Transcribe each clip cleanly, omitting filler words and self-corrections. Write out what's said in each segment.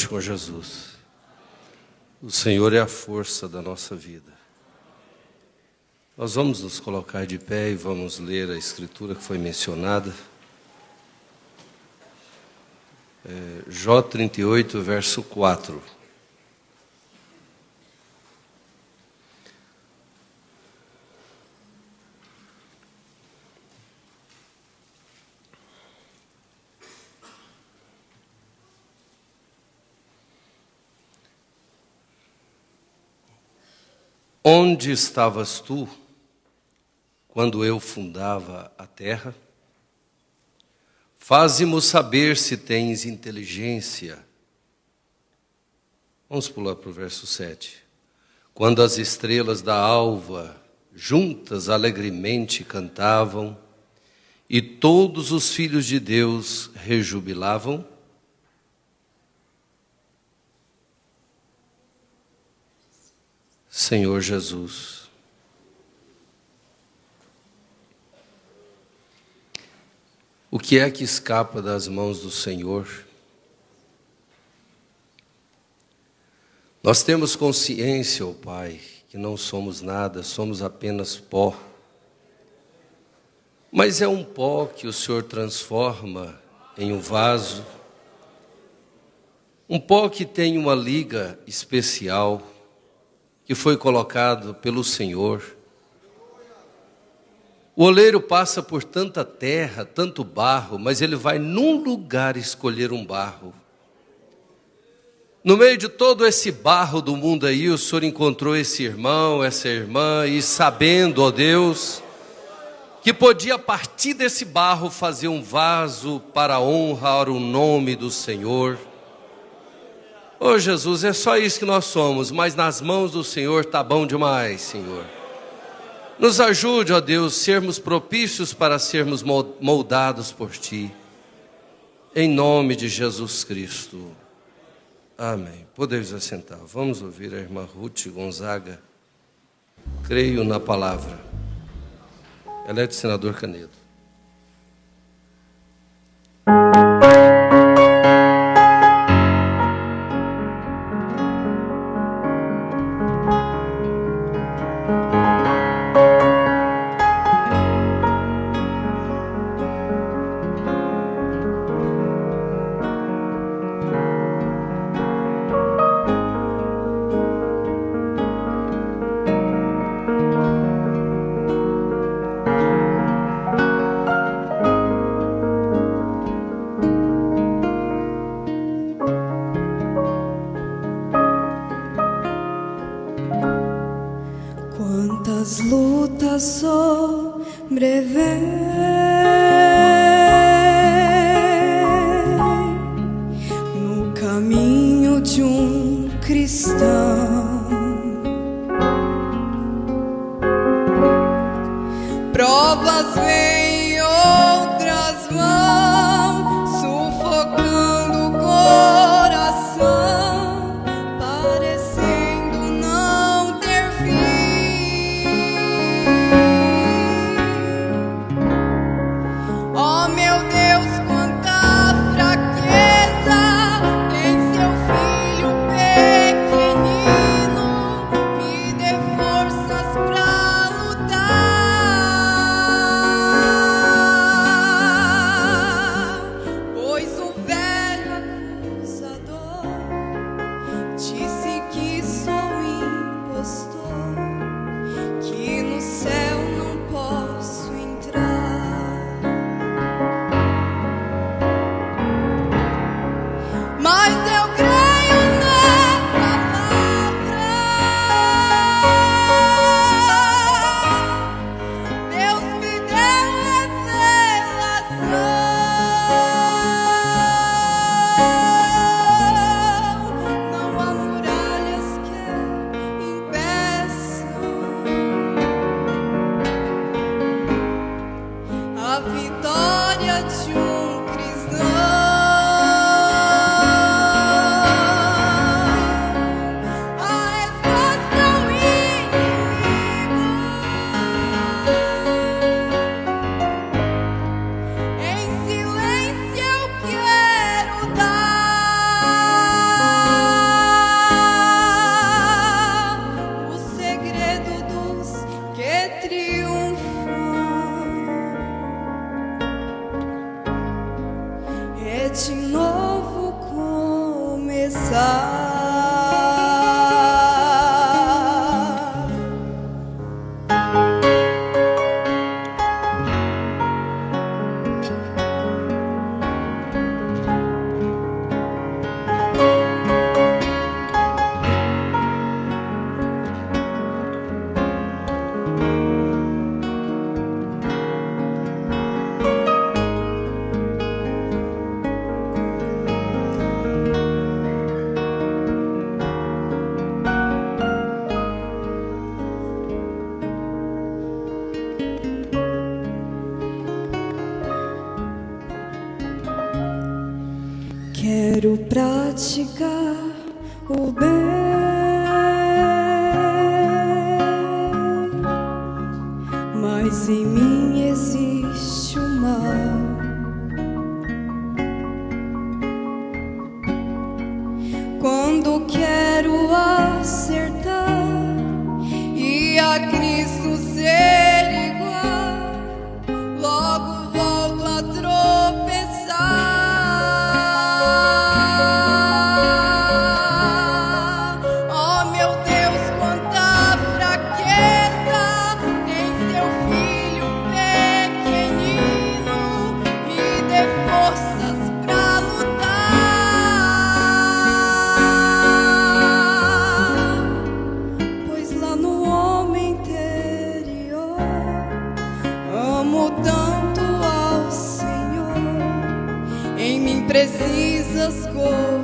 noite com Jesus. O Senhor é a força da nossa vida. Nós vamos nos colocar de pé e vamos ler a escritura que foi mencionada. Jó 38, verso 4. Onde estavas tu quando eu fundava a terra? Faze-mo saber se tens inteligência. Vamos pular para o verso 7. Quando as estrelas da alva juntas alegremente cantavam e todos os filhos de Deus rejubilavam, Senhor Jesus, o que é que escapa das mãos do Senhor? Nós temos consciência, ó Pai, que não somos nada, somos apenas pó. Mas é um pó que o Senhor transforma em um vaso, um pó que tem uma liga especial, que foi colocado pelo Senhor. O oleiro passa por tanta terra, tanto barro, mas ele vai num lugar escolher um barro. No meio de todo esse barro do mundo aí, o Senhor encontrou esse irmão, essa irmã, e sabendo, ó Deus, que podia a partir desse barro fazer um vaso para honrar o nome do Senhor. Ô Jesus, é só isso que nós somos, mas nas mãos do Senhor está bom demais, Senhor. Nos ajude, ó Deus, sermos propícios para sermos moldados por Ti. Em nome de Jesus Cristo. Amém. Podemos assentar. Vamos ouvir a irmã Ruth Gonzaga. Creio na palavra. Ela é de Senador Canedo. Quantas lutas sobrevêm no caminho de um cristão, provas vêm e outras vão sufocando o coração, parecendo não ter fim. Oh meu Deus, quanta fraqueza tem seu filho pequenino, me dê forças pra lutar. quero praticar o bem, mas em mim existe o mal. Quando quero acertar e a Cristo ser igual, logo volto a tropeçar. Oh meu Deus, quanta fraqueza tem seu filho pequenino, me dê forças pra lutar, pois lá no homem interior amo tanto ao Senhor, em mim precisas governar.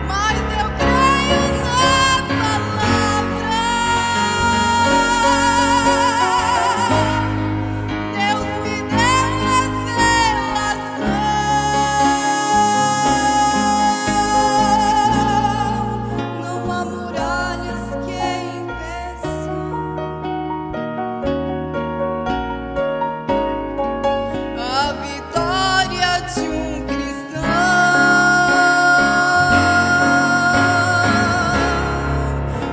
Mas eu creio na palavra, Deus me deu revelação. Não há muralhas que impeçam a vitória de um cristão.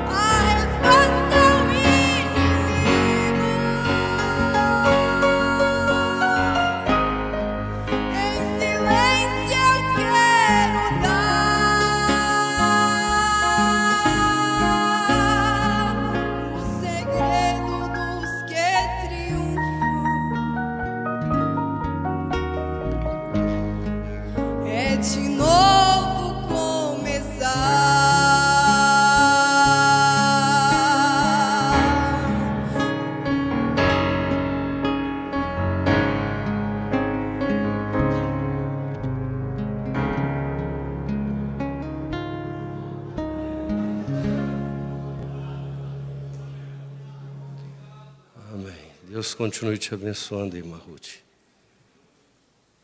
A resposta ao inimigo, em silêncio eu quero dar o segredo dos que triunfam, é de novo Amém. Deus continue te abençoando, irmã Ruth.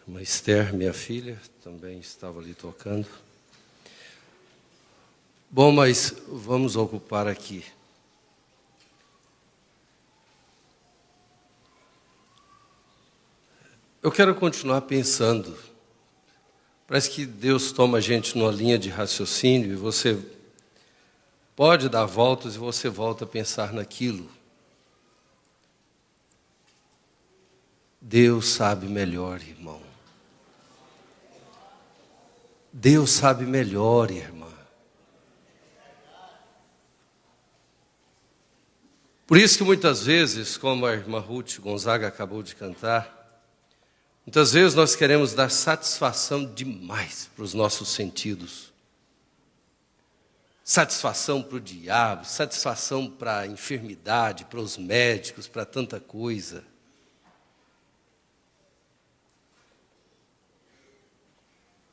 Irmã Esther, minha filha, também estava ali tocando. Bom, mas vamos ocupar aqui. Eu quero continuar pensando. Parece que Deus toma a gente numa linha de raciocínio e você pode dar voltas e você volta a pensar naquilo. Deus sabe melhor, irmão. Deus sabe melhor, irmã. Por isso que muitas vezes, como a irmã Ruth Gonzaga acabou de cantar, muitas vezes nós queremos dar satisfação demais para os nossos sentidos. Satisfação para o diabo, satisfação para a enfermidade, para os médicos, para tanta coisa.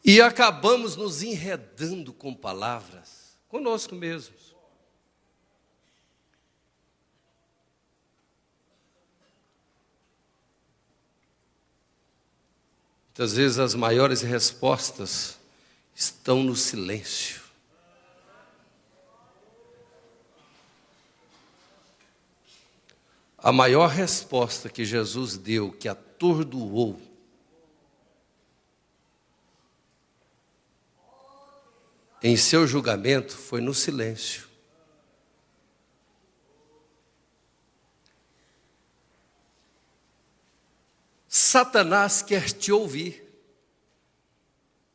E acabamos nos enredando com palavras, conosco mesmos. Muitas vezes as maiores respostas estão no silêncio. A maior resposta que Jesus deu, que atordoou, em seu julgamento, foi no silêncio. Satanás quer te ouvir.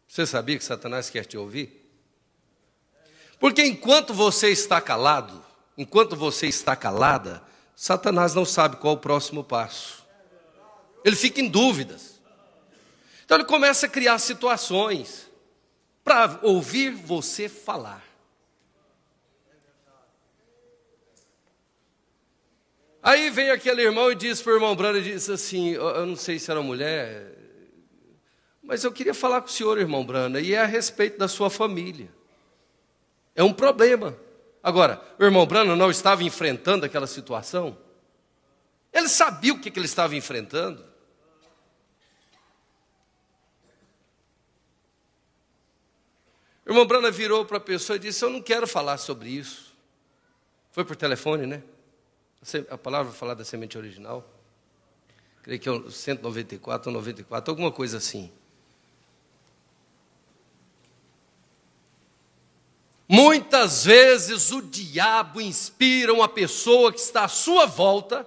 Você sabia que Satanás quer te ouvir? Porque enquanto você está calado, enquanto você está calada, Satanás não sabe qual é o próximo passo. Ele fica em dúvidas. Então ele começa a criar situações para ouvir você falar. Aí vem aquele irmão e diz para o irmão Brano, e diz assim, eu não sei se era mulher, mas eu queria falar com o senhor, irmão Brana, e é a respeito da sua família. É um problema. Agora, o irmão Brana não estava enfrentando aquela situação? Ele sabia o que ele estava enfrentando? O irmão Brana virou para a pessoa e disse: eu não quero falar sobre isso. Foi por telefone, né? A palavra falar da semente original. Creio que é o 194 ou 94, alguma coisa assim. Muitas vezes o diabo inspira uma pessoa que está à sua volta,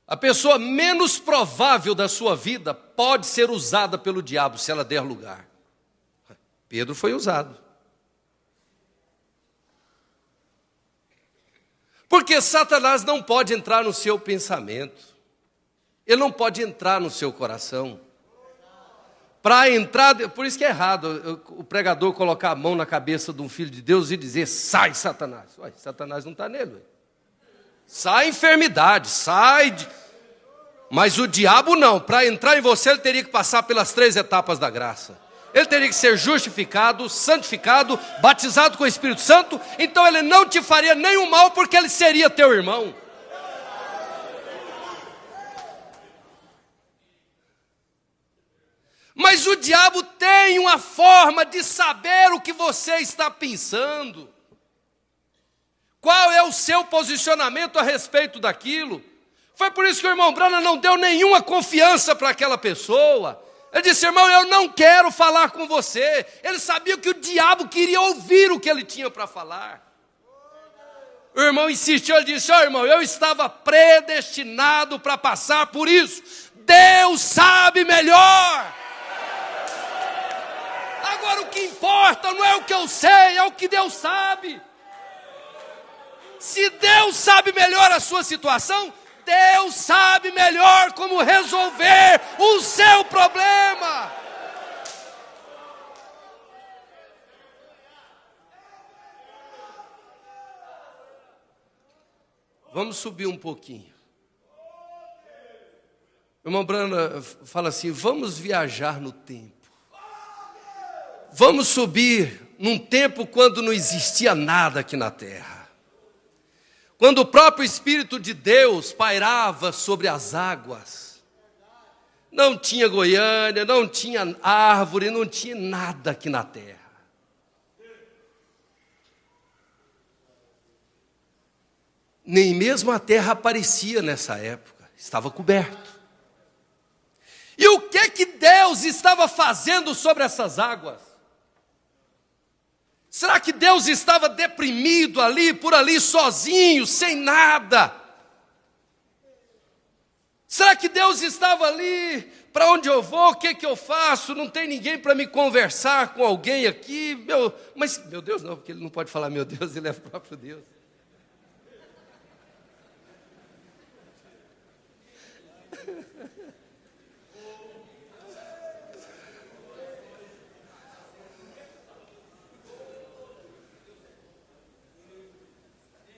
a pessoa menos provável da sua vida pode ser usada pelo diabo se ela der lugar. Pedro foi usado. Porque Satanás não pode entrar no seu pensamento, ele não pode entrar no seu coração. Para entrar, por isso que é errado o pregador colocar a mão na cabeça de um filho de Deus e dizer: sai, Satanás. Ué, Satanás não está nele. Ué. Sai enfermidade, sai. Mas o diabo não. Para entrar em você, ele teria que passar pelas 3 etapas da graça. Ele teria que ser justificado, santificado, batizado com o Espírito Santo. Então ele não te faria nenhum mal, porque ele seria teu irmão. Mas o diabo tem uma forma de saber o que você está pensando. Qual é o seu posicionamento a respeito daquilo? Foi por isso que o irmão Brana não deu nenhuma confiança para aquela pessoa. Ele disse: irmão, eu não quero falar com você. Ele sabia que o diabo queria ouvir o que ele tinha para falar. O irmão insistiu, ele disse: irmão, eu estava predestinado para passar por isso. Deus sabe melhor. Agora o que importa não é o que eu sei, é o que Deus sabe. Se Deus sabe melhor a sua situação, Deus sabe melhor como resolver o seu problema. Vamos subir um pouquinho. O irmão Brana fala assim: vamos viajar no tempo. Vamos subir num tempo quando não existia nada aqui na terra. Quando o próprio Espírito de Deus pairava sobre as águas. Não tinha Goiânia, não tinha árvore, não tinha nada aqui na terra. Nem mesmo a terra aparecia nessa época, estava coberto. E o que Deus estava fazendo sobre essas águas? Será que Deus estava deprimido ali, por ali, sozinho, sem nada? Será que Deus estava ali, para onde eu vou, o que eu faço? Não tem ninguém para me conversar com alguém aqui? Mas meu Deus não, porque ele não pode falar meu Deus, ele é o próprio Deus.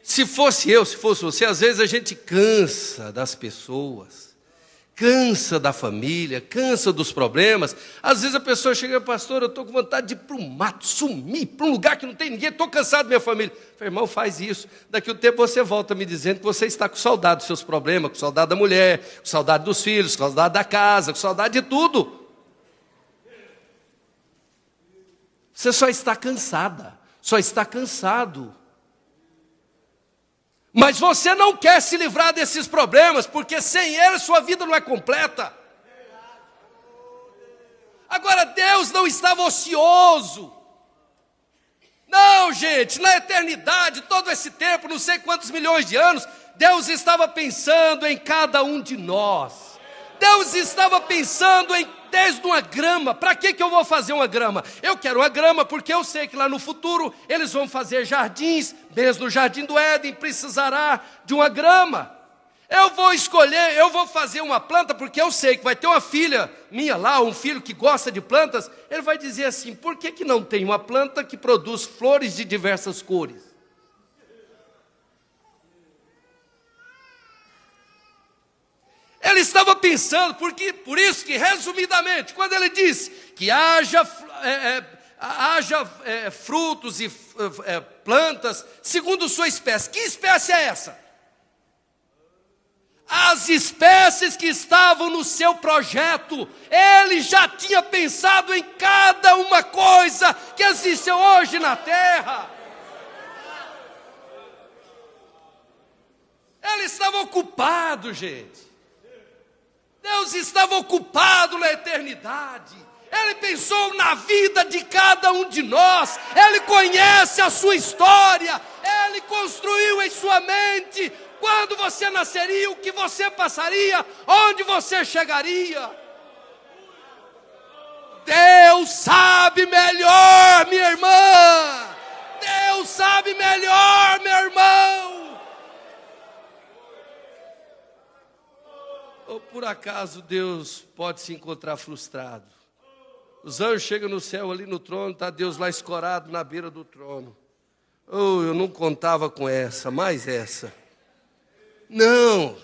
Se fosse eu, se fosse você, às vezes a gente cansa das pessoas, cansa da família, cansa dos problemas. Às vezes a pessoa chega: pastor, eu estou com vontade de ir para o mato, sumir, para um lugar que não tem ninguém, estou cansado da minha família. Eu falei: irmão, faz isso. Daqui a um tempo você volta me dizendo que você está com saudade dos seus problemas, com saudade da mulher, com saudade dos filhos, com saudade da casa, com saudade de tudo. Você só está cansada, só está cansado. Mas você não quer se livrar desses problemas, porque sem eles sua vida não é completa. Agora, Deus não estava ocioso. Não, gente, na eternidade, todo esse tempo, não sei quantos milhões de anos, Deus estava pensando em cada um de nós. Deus estava pensando desde uma grama. Para que eu vou fazer uma grama? Eu quero uma grama porque eu sei que lá no futuro eles vão fazer jardins, mesmo no jardim do Éden precisará de uma grama. Eu vou escolher, eu vou fazer uma planta porque eu sei que vai ter uma filha minha lá, um filho que gosta de plantas. Ele vai dizer assim: por que não tem uma planta que produz flores de diversas cores? Ele estava pensando, porque, por isso que, resumidamente, quando ele diz que haja frutos e plantas segundo sua espécie. Que espécie é essa? as espécies que estavam no seu projeto. Ele já tinha pensado em cada uma coisa que existe hoje na terra. Ele estava ocupado, gente. Deus estava ocupado na eternidade. Ele pensou na vida de cada um de nós. Ele conhece a sua história. Ele construiu em sua mente quando você nasceria, o que você passaria, onde você chegaria. Deus sabe melhor, minha irmã. Deus sabe melhor, meu irmão. Ou por acaso Deus pode se encontrar frustrado? Os anjos chegam no céu, ali no trono, está Deus lá escorado na beira do trono. Oh, eu não contava com essa, mais essa. Não.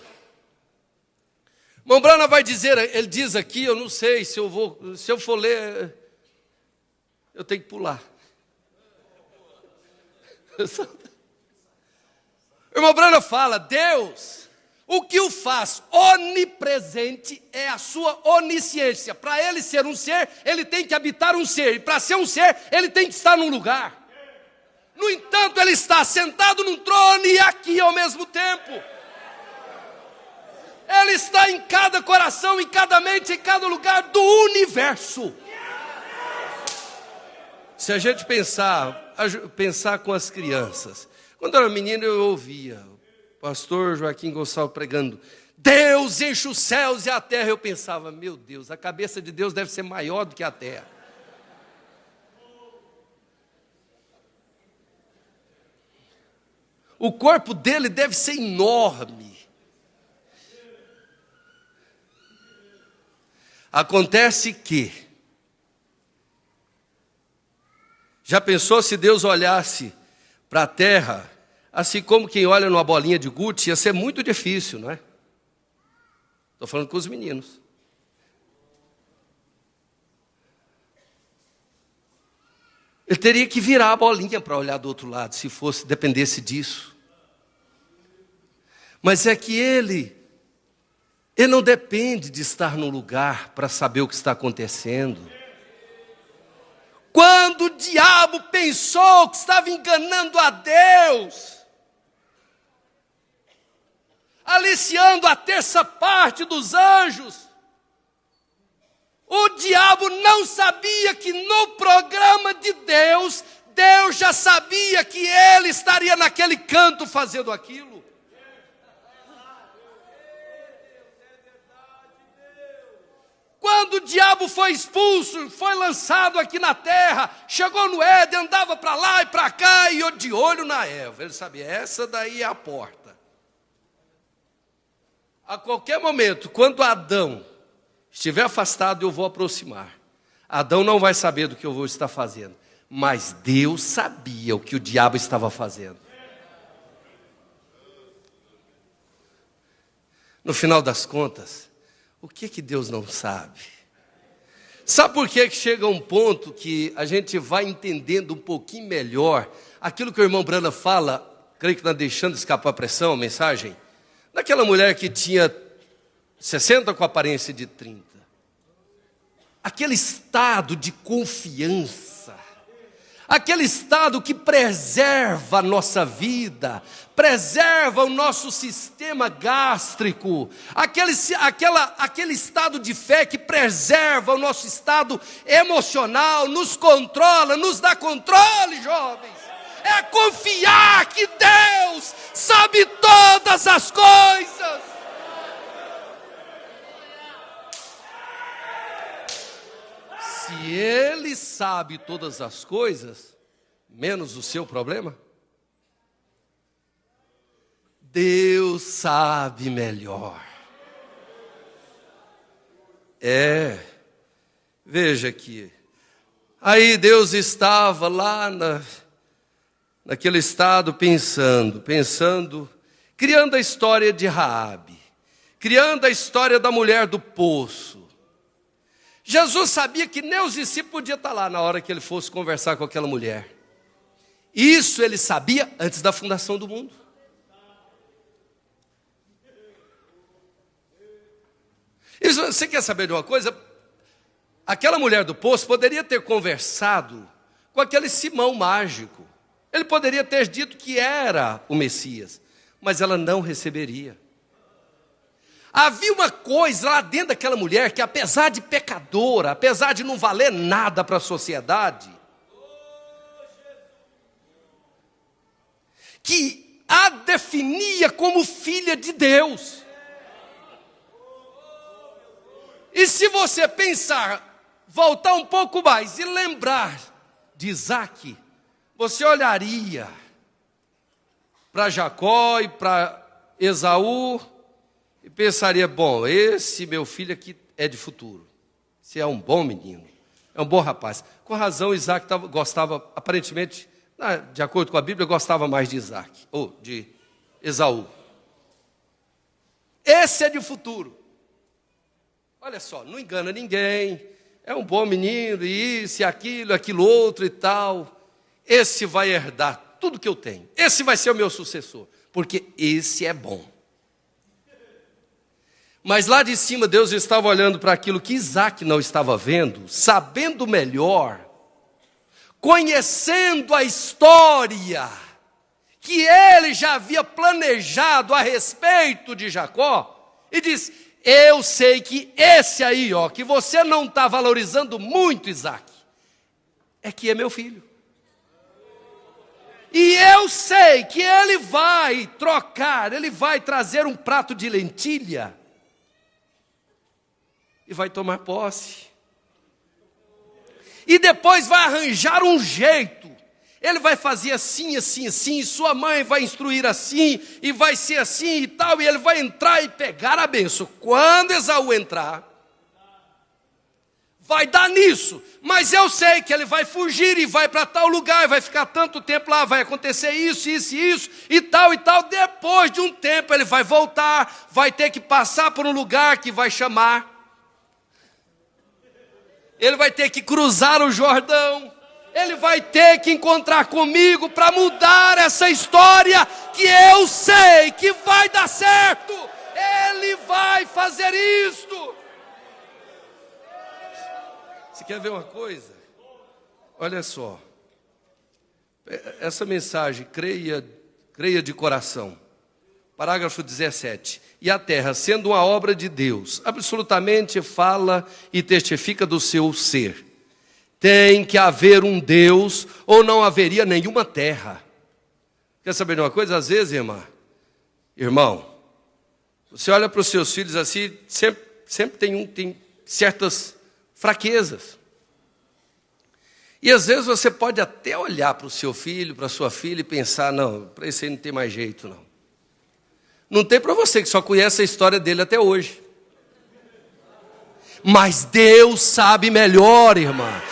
Irmão Brana vai dizer, ele diz aqui, eu não sei se eu for ler, eu tenho que pular. Irmão Brana fala, Deus, o que o faz onipresente é a sua onisciência. Para ele ser um ser, ele tem que habitar um ser. E para ser um ser, ele tem que estar num lugar. No entanto, ele está sentado num trono e aqui ao mesmo tempo. Ele está em cada coração, em cada mente, em cada lugar do universo. Se a gente pensar com as crianças. Quando eu era menino, eu ouvia o pastor Joaquim Gonçalves pregando, Deus enche os céus e a terra. Eu pensava, meu Deus, a cabeça de Deus deve ser maior do que a terra. O corpo dele deve ser enorme. Acontece que, já pensou se Deus olhasse para a terra, assim como quem olha numa bolinha de gude, ia ser muito difícil, não é? Estou falando com os meninos. Ele teria que virar a bolinha para olhar do outro lado, se dependesse disso. Mas é que ele não depende de estar num lugar para saber o que está acontecendo. Quando o diabo pensou que estava enganando a Deus, aliciando a terça parte dos anjos, o diabo não sabia que no programa de Deus, Deus já sabia que ele estaria naquele canto fazendo aquilo. Quando o diabo foi expulso, foi lançado aqui na terra, chegou no Éden, andava para lá e para cá, e eu de olho na Eva. Ele sabia, essa daí é a porta. A qualquer momento, quando Adão estiver afastado, eu vou aproximar. Adão não vai saber do que eu vou estar fazendo, mas Deus sabia o que o diabo estava fazendo. No final das contas, o que Deus não sabe? Sabe por que chega um ponto que a gente vai entendendo um pouquinho melhor aquilo que o irmão Brana fala, creio que está deixando escapar a pressão, a mensagem, daquela mulher que tinha 60 com aparência de 30. Aquele estado de confiança, aquele estado que preserva a nossa vida, preserva o nosso sistema gástrico, aquele estado de fé que preserva o nosso estado emocional, nos controla, nos dá controle, jovens. É confiar que Deus sabe todas as coisas. Se Ele sabe todas as coisas, menos o seu problema, Deus sabe melhor. Veja aqui. Aí Deus estava lá naquele estado pensando, criando a história de Raabe, criando a história da mulher do poço. Jesus sabia que nem os discípulos podiam estar lá na hora que ele fosse conversar com aquela mulher. Isso ele sabia antes da fundação do mundo. Você quer saber de uma coisa? Aquela mulher do poço poderia ter conversado com aquele Simão mágico. Ele poderia ter dito que era o Messias, mas ela não receberia. Havia uma coisa lá dentro daquela mulher que, apesar de pecadora, apesar de não valer nada para a sociedade, que a definia como filha de Deus. E se você pensar, voltar um pouco mais e lembrar de Isaac, você olharia para Jacó e para Esaú e pensaria, bom, esse meu filho aqui é de futuro. Esse é um bom menino, é um bom rapaz. Com razão, Isaac gostava, aparentemente, de acordo com a Bíblia, gostava mais de Isaac, ou de Esaú. Esse é de futuro. Olha só, não engana ninguém, é um bom menino, isso e aquilo, aquilo outro e tal. Esse vai herdar tudo que eu tenho. Esse vai ser o meu sucessor, porque esse é bom. Mas lá de cima Deus estava olhando para aquilo que Isaac não estava vendo, sabendo melhor, conhecendo a história que ele já havia planejado a respeito de Jacó, e diz, eu sei que esse aí, que você não está valorizando muito, Isaac, é que é meu filho. E eu sei que ele vai trocar, ele vai trazer um prato de lentilha e vai tomar posse. E depois vai arranjar um jeito. Ele vai fazer assim, assim, assim, e sua mãe vai instruir assim, e vai ser assim e tal, e ele vai entrar e pegar a bênção. Quando Esaú entrar, vai dar nisso, mas eu sei que ele vai fugir e vai para tal lugar, e vai ficar tanto tempo lá, vai acontecer isso, isso, isso, e tal. Depois de um tempo ele vai voltar, vai ter que passar por um lugar que vai chamar, ele vai ter que cruzar o Jordão, ele vai ter que encontrar comigo para mudar essa história que eu sei que vai dar certo. Ele vai fazer isto. Você quer ver uma coisa? Olha só. Essa mensagem, creia de coração. Parágrafo 17. E a terra, sendo uma obra de Deus, absolutamente fala e testifica do seu ser. Tem que haver um Deus, ou não haveria nenhuma terra. Quer saber de uma coisa? Às vezes, irmão, você olha para os seus filhos assim, sempre tem certas fraquezas. E às vezes você pode até olhar para o seu filho, para a sua filha e pensar, não, para esse aí não tem mais jeito, não. Não tem para você que só conhece a história dele até hoje. Mas Deus sabe melhor, irmã.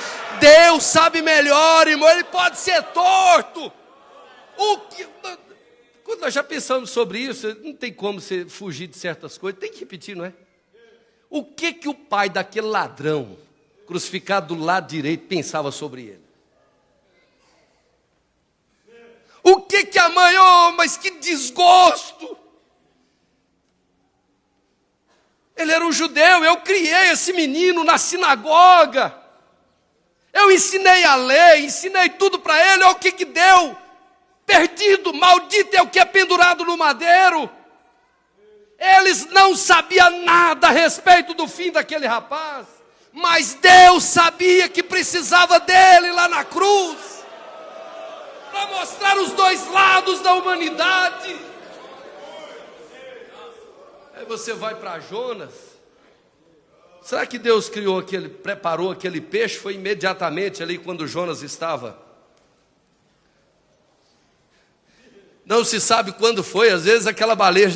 Deus sabe melhor, irmão. Ele pode ser torto. Quando nós já pensamos sobre isso, não tem como você fugir de certas coisas. Tem que repetir, não é? O que o pai daquele ladrão, crucificado do lado direito, pensava sobre ele? O que a mãe, mas que desgosto! Ele era um judeu, eu criei esse menino na sinagoga. Eu ensinei a lei, ensinei tudo para ele, olha o que deu. Perdido, maldito é o que é pendurado no madeiro. Eles não sabiam nada a respeito do fim daquele rapaz. Mas Deus sabia que precisava dele lá na cruz. Para mostrar os dois lados da humanidade. Aí você vai para Jonas. Será que Deus preparou aquele peixe? Foi imediatamente ali quando Jonas estava. Não se sabe quando foi, às vezes aquela baleia.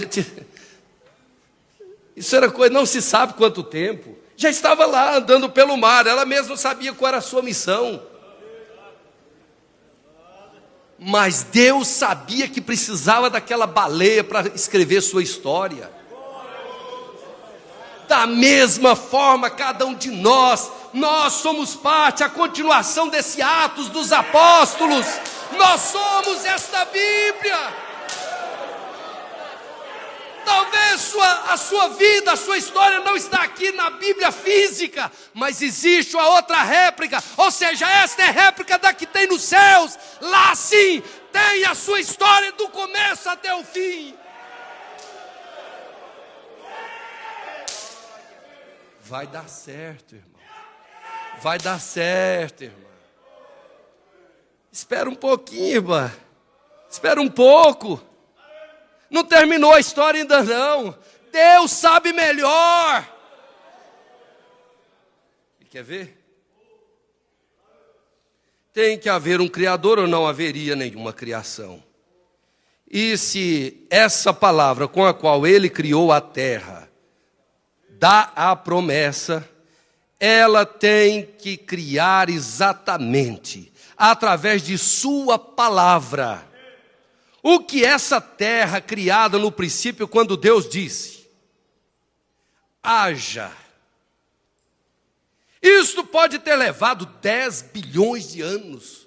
Isso era coisa, não se sabe quanto tempo. Já estava lá andando pelo mar, ela mesma sabia qual era a sua missão. Mas Deus sabia que precisava daquela baleia para escrever sua história. Da mesma forma, cada um de nós somos parte, a continuação desse Atos dos Apóstolos. Nós somos esta Bíblia. Talvez a sua vida, a sua história não está aqui na Bíblia física, mas existe a outra réplica, ou seja, esta é a réplica da que tem nos céus. Lá sim, tem a sua história do começo até o fim. Vai dar certo, irmão. Vai dar certo, irmão. Espera um pouquinho, irmã. Espera um pouco. Não terminou a história ainda não. Deus sabe melhor. E quer ver? Tem que haver um Criador ou não haveria nenhuma criação. E se essa palavra com a qual Ele criou a terra dá a promessa, ela tem que criar exatamente através de sua palavra o que essa terra criada no princípio, quando Deus disse: haja. Isto pode ter levado 10 bilhões de anos.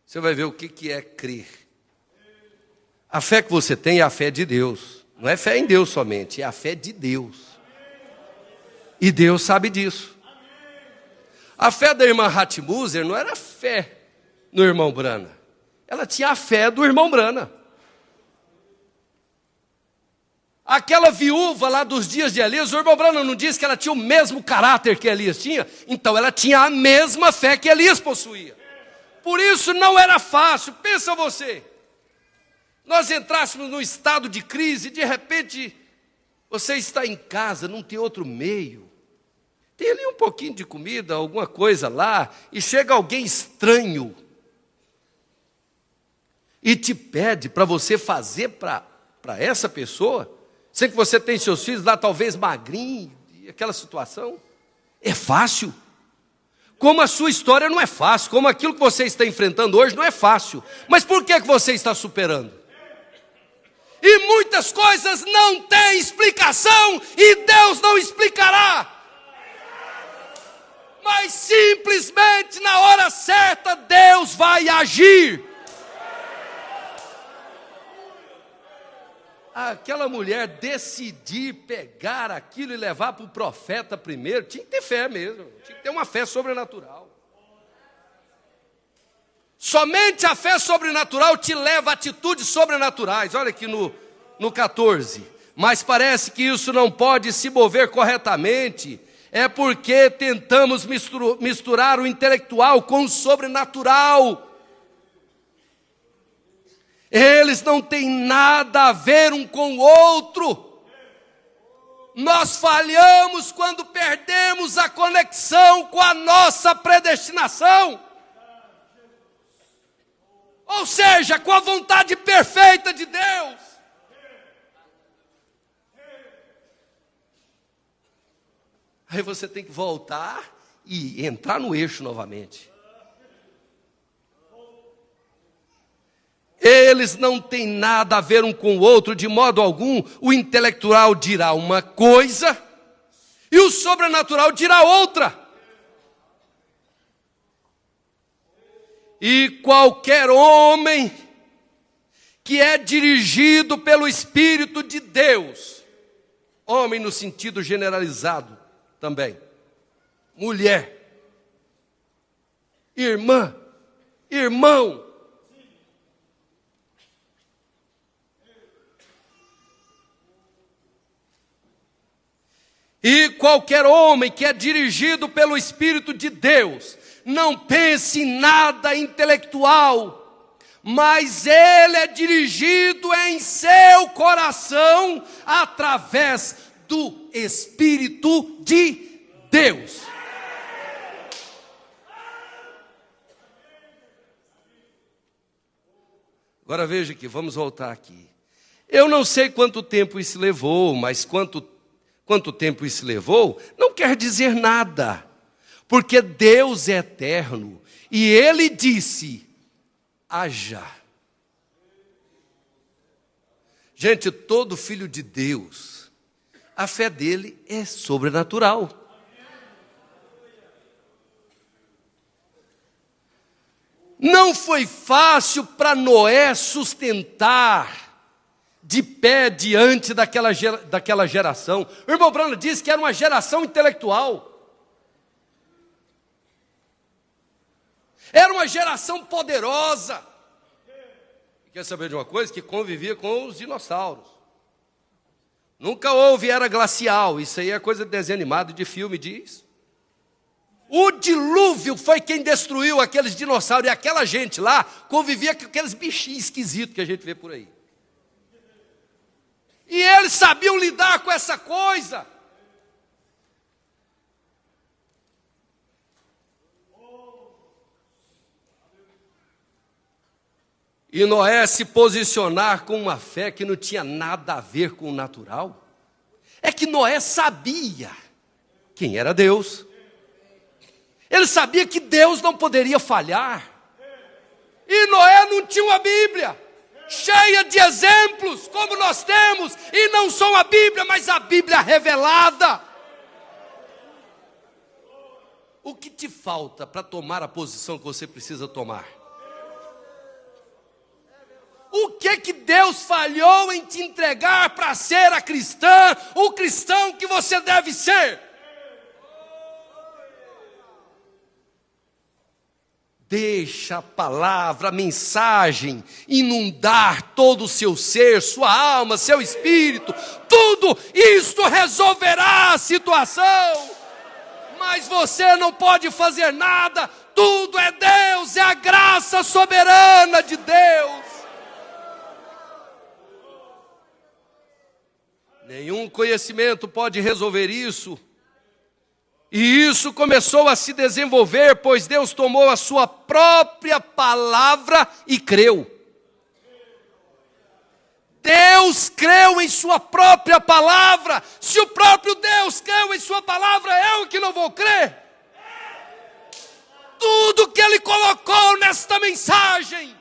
Você vai ver o que é crer. A fé que você tem é a fé de Deus. Não é fé em Deus somente, é a fé de Deus. E Deus sabe disso. A fé da irmã Hatmuser não era fé no irmão Brana. Ela tinha a fé do irmão Brana. Aquela viúva lá dos dias de Elias, o irmão Brana não disse que ela tinha o mesmo caráter que Elias tinha? Então ela tinha a mesma fé que Elias possuía. Por isso não era fácil. Pensa você. Nós entrássemos num estado de crise, de repente você está em casa, não tem outro meio. Tem ali um pouquinho de comida, alguma coisa lá, e chega alguém estranho e te pede para você fazer para essa pessoa, sei que você tem seus filhos lá talvez magrinhos, aquela situação. É fácil. Como a sua história não é fácil, como aquilo que você está enfrentando hoje não é fácil. Mas por que você está superando? E muitas coisas não têm explicação e Deus não explicará. Mas simplesmente na hora certa Deus vai agir. Aquela mulher decidir pegar aquilo e levar para o profeta primeiro, tinha que ter fé mesmo, tinha que ter uma fé sobrenatural. Somente a fé sobrenatural te leva a atitudes sobrenaturais. Olha aqui no 14. Mas parece que isso não pode se mover corretamente. É porque tentamos misturar o intelectual com o sobrenatural. Eles não têm nada a ver um com o outro. Nós falhamos quando perdemos a conexão com a nossa predestinação. Ou seja, com a vontade perfeita de Deus. Aí você tem que voltar e entrar no eixo novamente. Eles não têm nada a ver um com o outro, de modo algum. O intelectual dirá uma coisa e o sobrenatural dirá outra. E qualquer homem que é dirigido pelo Espírito de Deus, homem no sentido generalizado também, mulher, irmã, irmão, e qualquer homem que é dirigido pelo Espírito de Deus, não pense em nada intelectual, mas ele é dirigido em seu coração através do Espírito de Deus. Agora veja aqui, vamos voltar aqui. Eu não sei quanto tempo isso levou, mas quanto tempo isso levou, não quer dizer nada. Porque Deus é eterno e Ele disse: haja. Gente, todo filho de Deus, a fé dele é sobrenatural. Não foi fácil para Noé sustentar de pé diante daquela geração. O irmão Branham disse que era uma geração intelectual. Era uma geração poderosa. Quer saber de uma coisa? Que convivia com os dinossauros. Nunca houve era glacial. Isso aí é coisa de desenho animado, de filme, diz. O dilúvio foi quem destruiu aqueles dinossauros. E aquela gente lá convivia com aqueles bichinhos esquisitos que a gente vê por aí. E eles sabiam lidar com essa coisa. E Noé se posicionar com uma fé que não tinha nada a ver com o natural. É que Noé sabia quem era Deus. Ele sabia que Deus não poderia falhar. E Noé não tinha uma Bíblia cheia de exemplos, como nós temos, e não só a Bíblia, mas a Bíblia revelada. O que te falta para tomar a posição que você precisa tomar? O que Deus falhou em te entregar para ser a cristã, o cristão que você deve ser? Deixa a palavra, a mensagem inundar todo o seu ser, sua alma, seu espírito. Tudo isto resolverá a situação. Mas você não pode fazer nada. Tudo é Deus, é a graça soberana de Deus. Nenhum conhecimento pode resolver isso. E isso começou a se desenvolver, pois Deus tomou a sua própria palavra e creu. Deus creu em sua própria palavra. Se o próprio Deus creu em sua palavra, eu que não vou crer. Tudo que Ele colocou nesta mensagem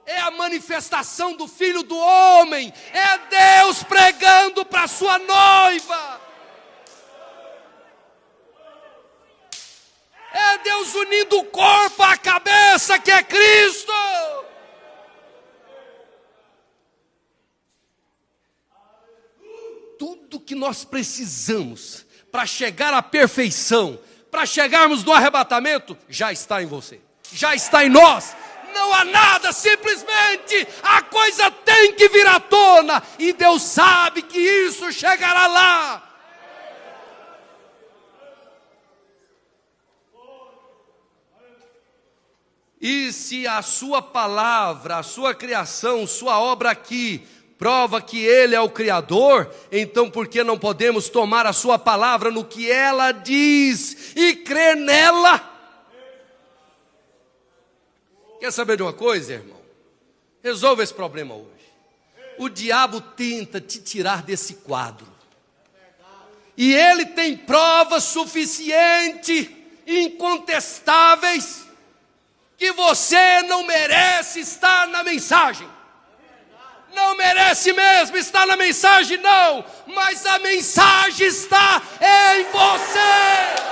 é a manifestação do Filho do Homem. É Deus pregando para a sua noiva. É Deus unindo o corpo à cabeça, que é Cristo. Tudo que nós precisamos para chegar à perfeição, para chegarmos no arrebatamento, já está em você, já está em nós. Não há nada, simplesmente a coisa tem que vir à tona. E Deus sabe que isso chegará lá. E se a sua palavra, a sua criação, sua obra aqui, prova que Ele é o Criador, então por que não podemos tomar a sua palavra no que ela diz e crer nela? Quer saber de uma coisa, irmão? Resolva esse problema hoje. O diabo tenta te tirar desse quadro. E ele tem provas suficientes, incontestáveis, que você não merece estar na mensagem. Não merece mesmo estar na mensagem, não. Mas a mensagem está em você.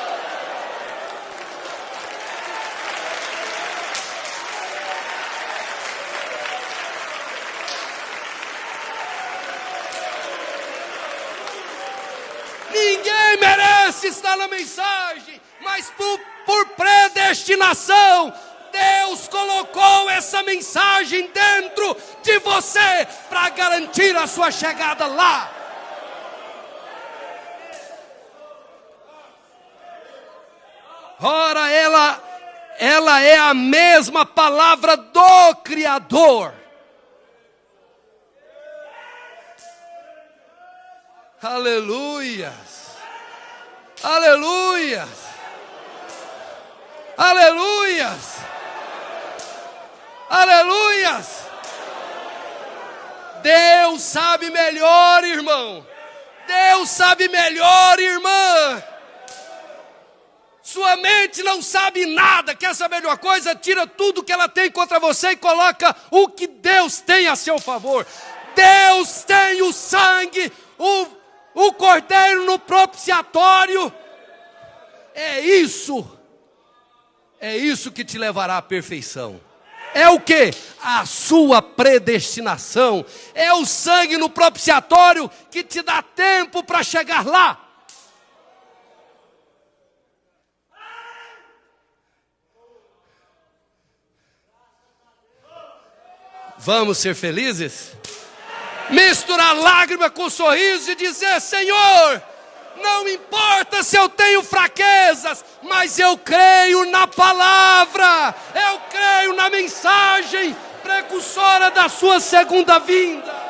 Ninguém merece estar na mensagem, mas por predestinação, Deus colocou essa mensagem dentro de você para garantir a sua chegada lá. Ora, ela é a mesma palavra do Criador. Aleluias, aleluias, aleluias, aleluias. Deus sabe melhor, irmão. Deus sabe melhor, irmã. Sua mente não sabe nada. Quer saber de uma coisa? Tira tudo que ela tem contra você e coloca o que Deus tem a seu favor. Deus tem o sangue, o cordeiro no propiciatório. É isso. É isso que te levará à perfeição. É o quê? A sua predestinação. É o sangue no propiciatório que te dá tempo para chegar lá. Vamos ser felizes? Misturar lágrima com sorriso e dizer: Senhor, não importa se eu tenho fraquezas, mas eu creio na palavra, eu creio na mensagem precursora da sua segunda vinda.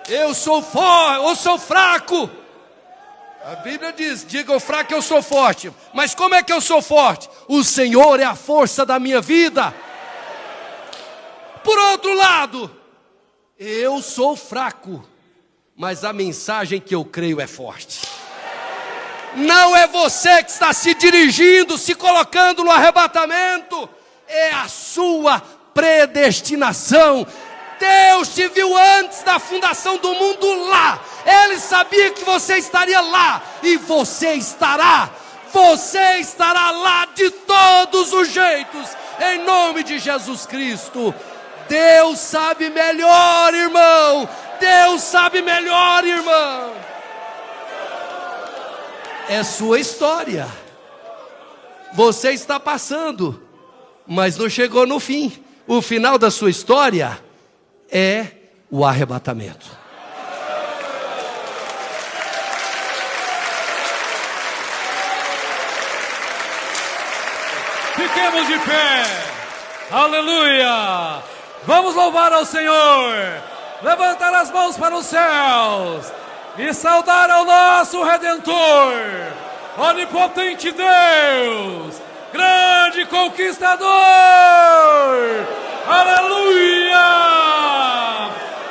Eu sou forte, eu sou fraco. A Bíblia diz: diga ao fraco que eu sou forte. Mas como é que eu sou forte? O Senhor é a força da minha vida. Por outro lado, eu sou fraco, mas a mensagem que eu creio é forte. Não é você que está se dirigindo, se colocando no arrebatamento. É a sua predestinação. Deus te viu antes da fundação do mundo lá. Ele sabia que você estaria lá. E você estará. Você estará lá de todos os jeitos. Em nome de Jesus Cristo. Deus sabe melhor, irmão. Deus sabe melhor, irmão. É sua história. Você está passando, mas não chegou no fim. O final da sua história é o arrebatamento. Fiquemos de pé. Aleluia. Vamos louvar ao Senhor. Levantar as mãos para os céus e saudar ao nosso Redentor, onipotente Deus, grande conquistador. Aleluia!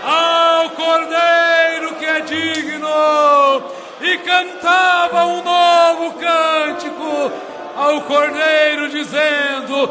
Ao Cordeiro que é digno, e cantava um novo cântico ao Cordeiro dizendo: